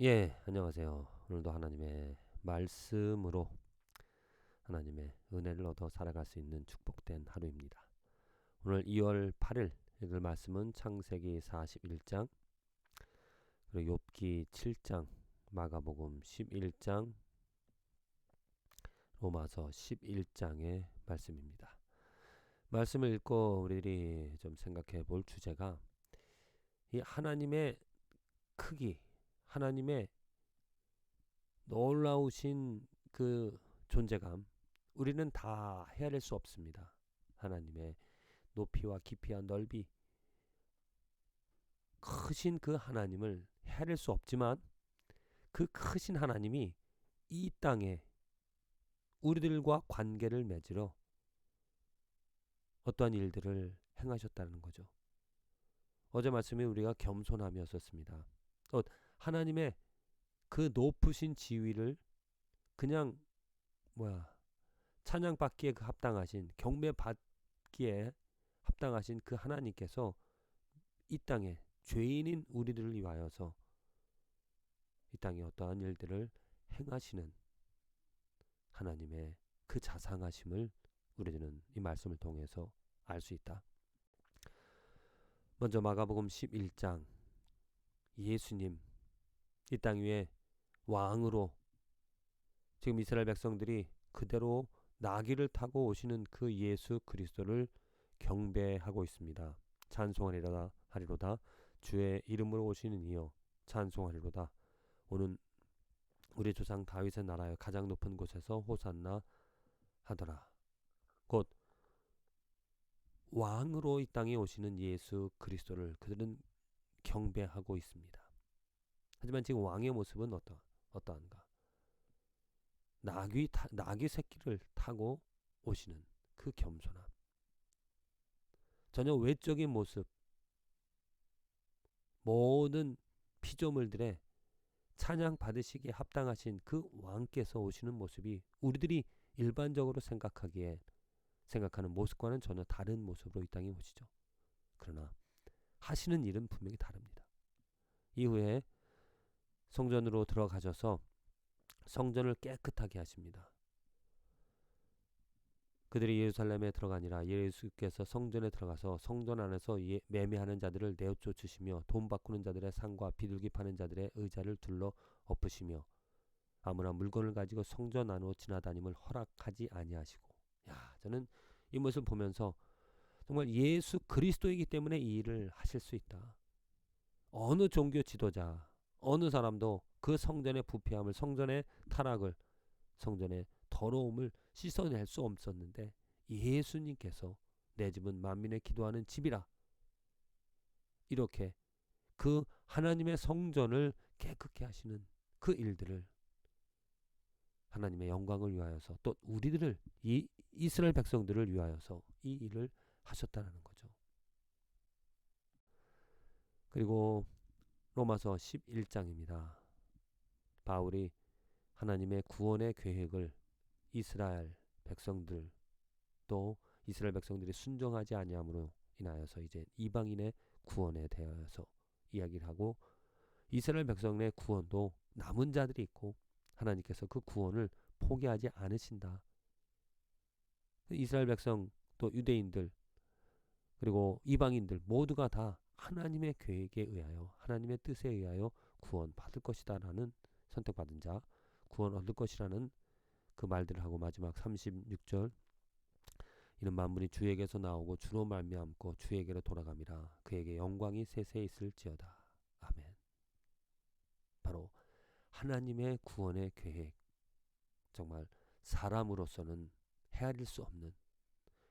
예, 안녕하세요. 오늘도 하나님의 말씀으로 하나님의 은혜를 얻어 살아갈 수 있는 축복된 하루입니다. 오늘 2월 8일 읽을 말씀은 창세기 41장, 그리고 욥기 7장, 마가복음 11장, 로마서 11장의 말씀입니다. 말씀을 읽고 우리들이 좀 생각해 볼 주제가 이 하나님의 크기, 하나님의 놀라우신 그 존재감, 우리는 다 헤아릴 수 없습니다. 하나님의 높이와 깊이와 넓이, 크신 그 하나님을 헤아릴 수 없지만 그 크신 하나님이 이 땅에 우리들과 관계를 맺으러 어떠한 일들을 행하셨다는 거죠. 어제 말씀에 우리가 겸손함이었었습니다. 하나님의 그 높으신 지위를 그냥 찬양받기에 그 합당하신, 경배받기에 합당하신 그 하나님께서 이 땅에 죄인인 우리들을 위하여서 이 땅에 어떠한 일들을 행하시는 하나님의 그 자상하심을 우리들은 이 말씀을 통해서 알 수 있다. 먼저 마가복음 11장, 예수님 이 땅 위에 왕으로 지금 이스라엘 백성들이 그대로 나귀를 타고 오시는 그 예수 그리스도를 경배하고 있습니다. 찬송하리로다 주의 이름으로 오시는 이여 찬송하리로다. 오는 우리 조상 다윗의 나라의 가장 높은 곳에서 호산나 하더라. 곧 왕으로 이 땅에 오시는 예수 그리스도를 그들은 경배하고 있습니다. 하지만 지금 왕의 모습은 어떠한가? 나귀 새끼를 타고 오시는 그 겸손함. 전혀 외적인 모습, 모든 피조물들의 찬양 받으시기에 합당하신 그 왕께서 오시는 모습이 우리들이 일반적으로 생각하는 모습과는 전혀 다른 모습으로 이 땅에 오시죠. 그러나 하시는 일은 분명히 다릅니다. 이후에 성전으로 들어가셔서 성전을 깨끗하게 하십니다. 그들이 예루살렘에 들어가니라 예수께서 성전에 들어가서 성전 안에서 매매하는 자들을 내쫓으시며 돈 바꾸는 자들의 상과 비둘기 파는 자들의 의자를 둘러 엎으시며 아무나 물건을 가지고 성전 안으로 지나다님을 허락하지 아니하시고. 저는 이 모습을 보면서 정말 예수 그리스도이기 때문에 이 일을 하실 수 있다. 어느 종교 지도자, 어느 사람도 그 성전의 부패함을, 성전의 타락을, 성전의 더러움을 씻어낼 수 없었는데 예수님께서 내 집은 만민의 기도하는 집이라 이렇게 그 하나님의 성전을 깨끗게 하시는 그 일들을 하나님의 영광을 위하여서 또 우리들을 이 이스라엘 백성들을 위하여서 이 일을 하셨다는 거죠. 그리고 로마서 11장입니다. 바울이 하나님의 구원의 계획을 이스라엘 백성들 또 이스라엘 백성들이 순종하지 아니함으로 인하여서 이제 이방인의 구원에 대하여서 이야기를 하고 이스라엘 백성의 구원도 남은 자들이 있고 하나님께서 그 구원을 포기하지 않으신다. 이스라엘 백성 또 유대인들 그리고 이방인들 모두가 다 하나님의 계획에 의하여 하나님의 뜻에 의하여 구원 받을 것이다라는 선택받은 자 구원 얻을 것이라는 그 말들을 하고 마지막 36절 이는 만물이 주에게서 나오고 주로 말미암고 주에게로 돌아감이라 그에게 영광이 세세 있을지어다. 아멘. 바로 하나님의 구원의 계획, 정말 사람으로서는 헤아릴 수 없는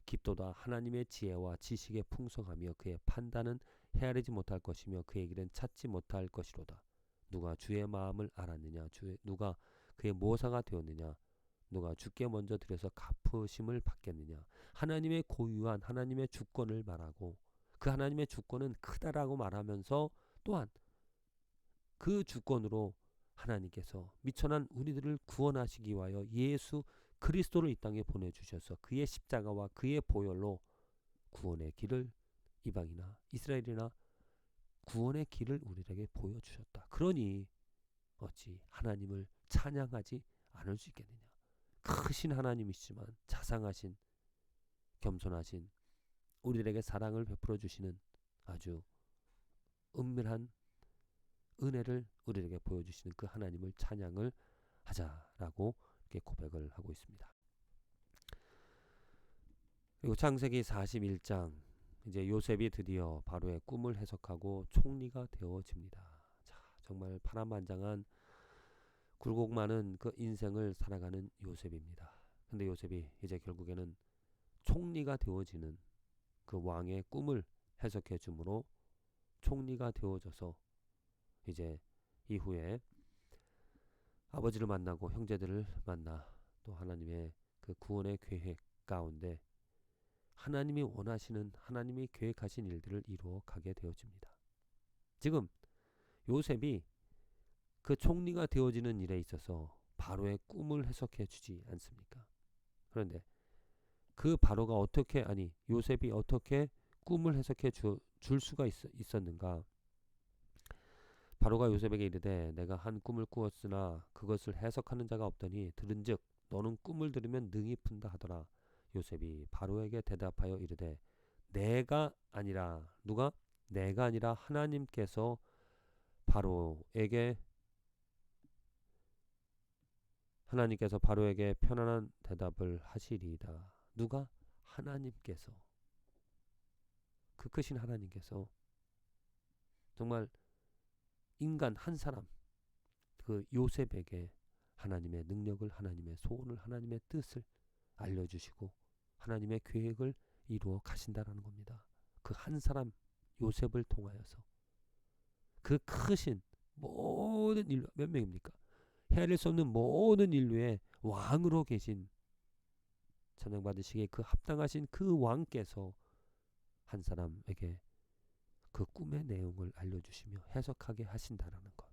깊도다 하나님의 지혜와 지식의 풍성하며 그의 판단은 헤아리지 못할 것이며 그의 길은 찾지 못할 것이로다. 누가 주의 마음을 알았느냐? 누가 그의 모사가 되었느냐? 누가 주께 먼저 드려서 갚으심을 받겠느냐? 하나님의 고유한 하나님의 주권을 말하고 그 하나님의 주권은 크다라고 말하면서 또한 그 주권으로 하나님께서 미천한 우리들을 구원하시기 위하여 예수 그리스도를 이 땅에 보내주셔서 그의 십자가와 그의 보혈로 구원의 길을 이방이나 이스라엘이나 구원의 길을 우리에게 보여주셨다. 그러니 어찌 하나님을 찬양하지 않을 수 있겠느냐. 크신 하나님이시지만 자상하신, 겸손하신, 우리들에게 사랑을 베풀어 주시는 아주 은밀한 은혜를 우리에게 보여주시는 그 하나님을 찬양을 하자라고 이렇게 고백을 하고 있습니다. 그리고 창세기 41장, 이제 요셉이 드디어 바로의 꿈을 해석하고 총리가 되어집니다. 자, 정말 파란만장한 굴곡 많은 그 인생을 살아가는 요셉입니다. 근데 요셉이 이제 결국에는 총리가 되어지는 그 왕의 꿈을 해석해 주므로 총리가 되어져서 이제 이후에 아버지를 만나고 형제들을 만나 또 하나님의 그 구원의 계획 가운데 하나님이 원하시는, 하나님이 계획하신 일들을 이루어 가게 되어집니다. 지금 요셉이 그 총리가 되어지는 일에 있어서 바로의 꿈을 해석해 주지 않습니까? 그런데 그 바로가 어떻게, 아니 요셉이 어떻게 꿈을 해석해 줄 수가 있었는가? 바로가 요셉에게 이르되 내가 한 꿈을 꾸었으나 그것을 해석하는 자가 없더니 들은즉 너는 꿈을 들으면 능히 푼다 하더라. 요셉이 바로에게 대답하여 이르되 내가 아니라, 누가? 내가 아니라 하나님께서 바로에게 편안한 대답을 하시리이다. 누가? 하나님께서, 그 크신 하나님께서 정말 인간 한 사람, 그 요셉에게 하나님의 능력을, 하나님의 소원을, 하나님의 뜻을 알려주시고 하나님의 계획을 이루어 가신다라는 겁니다. 그 한 사람 요셉을 통하여서 그 크신 모든 인류, 몇 명입니까? 헤아릴 수 없는 모든 인류의 왕으로 계신, 찬양받으시기에 그 합당하신 그 왕께서 한 사람에게 그 꿈의 내용을 알려주시며 해석하게 하신다라는 것.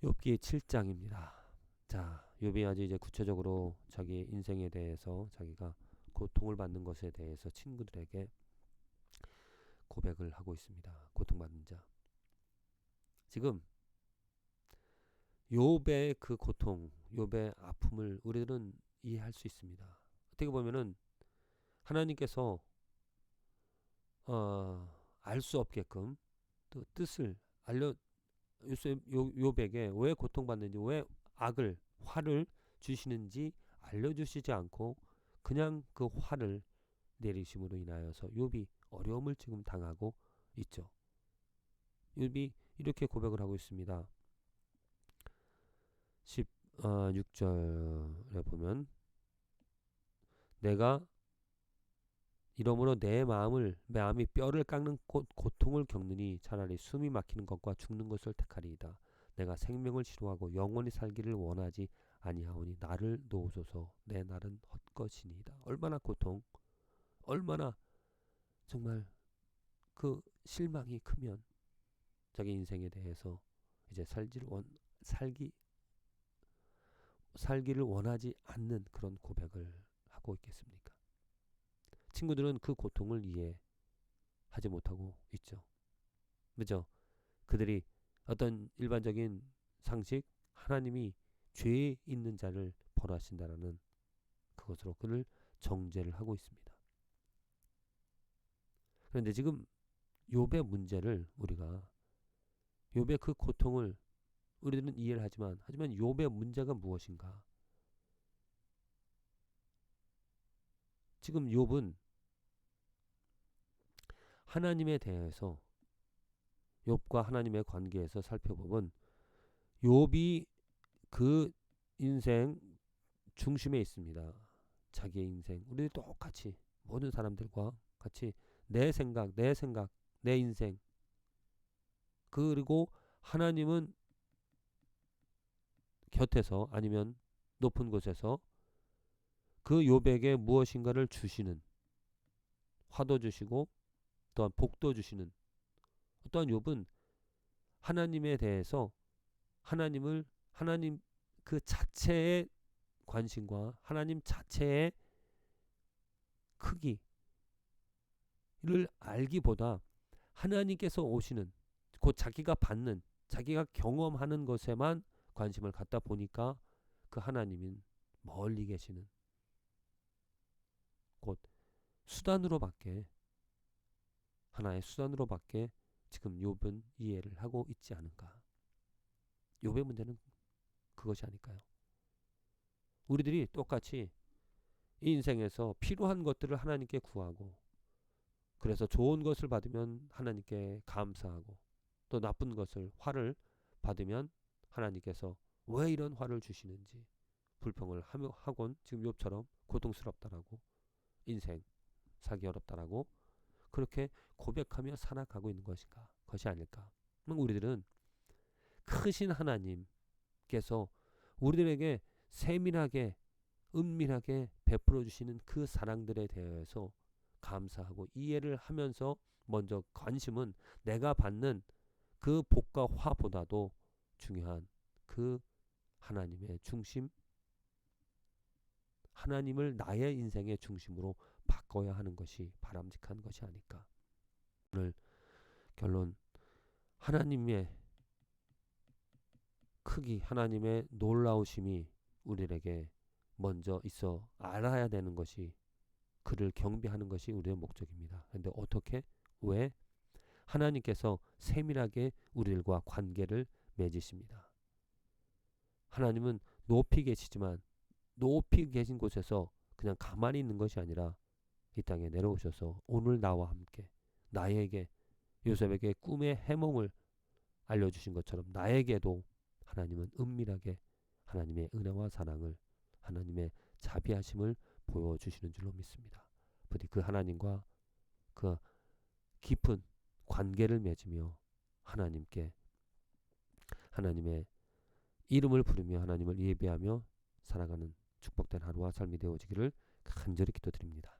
욥기 7장입니다. 자, 욥이 아주 이제 구체적으로 자기 인생에 대해서, 자기가 고통을 받는 것에 대해서 친구들에게 고백을 하고 있습니다. 고통받는 자. 지금 욥의 그 고통, 욥의 아픔을 우리들은 이해할 수 있습니다. 어떻게 보면은 하나님께서 알 수 없게끔 또 뜻을 알려 욥에게 왜 고통받는지, 왜 악을, 화를 주시는지 알려주시지 않고 그냥 그 화를 내리심으로 인하여서 욥이 어려움을 지금 당하고 있죠. 욥이 이렇게 고백을 하고 있습니다. 16절에 보면 내가 이러므로 내 마음이 뼈를 깎는 고통을 겪느니 차라리 숨이 막히는 것과 죽는 것을 택하리이다. 내가 생명을 싫어하고 영원히 살기를 원하지 아니하오니 나를 놓으소서. 내 날은 헛것이니이다. 얼마나 고통, 얼마나 정말 그 실망이 크면 자기 인생에 대해서 이제 살기를 원하지 않는 그런 고백을 하고 있겠습니까? 친구들은 그 고통을 이해하지 못하고 있죠. 그죠? 그들이 어떤 일반적인 상식, 하나님이 죄 있는 자를 벌하신다라는 그것으로 그를 정죄를 하고 있습니다. 그런데 지금 욥의 문제를, 우리가 욥의 그 고통을 우리들은 이해를 하지만 욥의 문제가 무엇인가? 지금 욥은 하나님에 대해서, 욥과 하나님의 관계에서 살펴보면 욥이 그 인생 중심에 있습니다. 자기의 인생, 우리 똑같이 모든 사람들과 같이 내 생각, 내 인생, 그리고 하나님은 곁에서, 아니면 높은 곳에서 그 욥에게 무엇인가를 주시는, 화도 주시고 또한 복도 주시는, 또한 욥은 하나님에 대해서 하나님 그 자체의 관심과 하나님 자체의 크기를 알기보다 하나님께서 오시는, 곧 자기가 받는, 자기가 경험하는 것에만 관심을 갖다 보니까 그 하나님은 멀리 계시는 곧 수단으로밖에 하나의 수단으로밖에 지금 욥은 이해를 하고 있지 않은가. 욥의 문제는 그것이 아닐까요? 우리들이 똑같이 이 인생에서 필요한 것들을 하나님께 구하고 그래서 좋은 것을 받으면 하나님께 감사하고 또 나쁜 것을 화를 받으면 하나님께서 왜 이런 화를 주시는지 불평을 하곤 지금 욥처럼 고통스럽다라고 인생 살기 어렵다라고 그렇게 고백하며 살아가고 있는 것이 아닐까. 우리들은 크신 하나님께서 우리들에게 세밀하게 은밀하게 베풀어 주시는 그 사랑들에 대해서 감사하고 이해를 하면서 먼저 관심은 내가 받는 그 복과 화보다도 중요한 그 하나님의 중심, 하나님을 나의 인생의 중심으로 바꿔야 하는 것이 바람직한 것이 아닐까. 오늘 결론, 하나님의 크기, 하나님의 놀라우심이 우리에게 먼저 있어 알아야 되는 것이 그를 경배하는 것이 우리의 목적입니다. 그런데 어떻게? 왜? 하나님께서 세밀하게 우리들과 관계를 맺으십니다. 하나님은 높이 계시지만 높이 계신 곳에서 그냥 가만히 있는 것이 아니라 이 땅에 내려오셔서 오늘 나와 함께 나에게 요셉에게 꿈의 해몽을 알려주신 것처럼 나에게도 하나님은 은밀하게 하나님의 은혜와 사랑을 하나님의 자비하심을 보여주시는 줄로 믿습니다. 부디 그 하나님과 그 깊은 관계를 맺으며 하나님께 하나님의 이름을 부르며 하나님을 예배하며 살아가는 축복된 하루와 삶이 되어지기를 간절히 기도드립니다.